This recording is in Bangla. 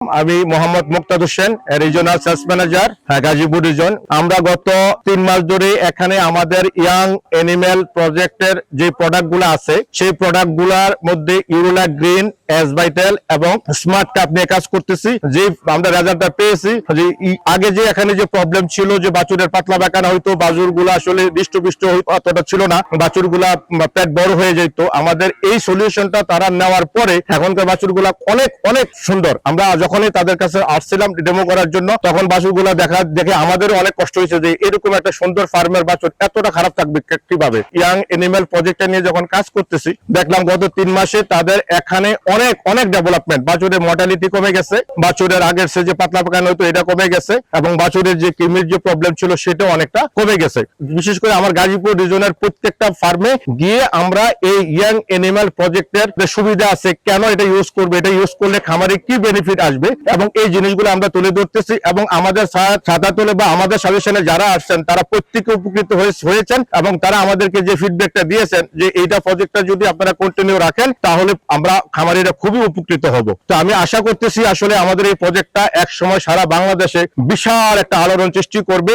আমি Mohammad Muktad Hossain, regional sales manager, Gazipur region. আমরা গত 3 মাস ধরে এখানে আমাদের ইয়াং অ্যানিমেল প্রজেক্টের যে প্রোডাক্টগুলো আছে সেই প্রোডাক্টগুলোর মধ্যে ইউরোলা গ্রিন, এসভাইটাল এবং স্মার্ট কাপ নিয়ে কাজ করতেছি। যে আমরা রেজাল্টটা পেয়েছি, যে আগে যে এখানে যে প্রবলেম ছিল যে বাছুরের পাতলা পায়খানা হইতো, বাছুরগুলো আসলে হৃষ্টপুষ্ট অতটা ছিল না, বাছুরগুলা পেট বড় হয়ে যেত। আমাদের এই সলিউশনটা তারা নেওয়ার পরে এখনকার বাছুরগুলা অনেক অনেক সুন্দর। আমরা যখনই তাদের কাছে আসছিলাম ডেমো করার জন্য, তখন বাছুরগুলা দেখে আমাদেরও অনেক কষ্ট হয়েছে যে এরকম একটা সুন্দর ফার্মের বাছুর এতটা খারাপ থাকবে কিভাবে। ইয়াং অ্যানিমেল প্রজেক্টটা নিয়ে যখন কাজ করতেছি, দেখলাম গত 3 মাসে তাদের এখানে অনেক অনেক ডেভেলপমেন্ট। বাছুরের মর্টালিটি কমে গেছে, বাছুরের আগের সে যে পাতলা পায়খানা হতো এটা কমে গেছে, এবং বাছুরের যে কৃমির যে প্রবলেম ছিল সেটাও অনেকটা কমে গেছে। বিশেষ করে আমার গাজীপুর রিজনের প্রত্যেকটা ফার্মে গিয়ে আমরা এই ইয়াং অ্যানিমেল প্রজেক্টের যে সুবিধা আছে, কেন এটা ইউজ করবে, এটা ইউজ করলে খামারে কি বেনিফিট আসবে, এবং এই জিনিসগুলো আমরা তুলে ধরতেছি। এবং আমাদের ছাতা তোলে বা আমাদের সাজেশনে যারা আসছেন তারা প্রত্যেকে উপকৃত হয়েছেন, এবং তারা আমাদেরকে যে ফিডব্যাকটা দিয়েছেন যে এইটা প্রজেক্টটা যদি আপনারা কন্টিনিউ রাখেন তাহলে আমরা খামারিরা খুবই উপকৃত হব। তো আমি আশা করতেছি আসলে আমাদের এই প্রজেক্টটা এক সময় সারা বাংলাদেশে বিশাল একটা আলোড়ন সৃষ্টি করবে।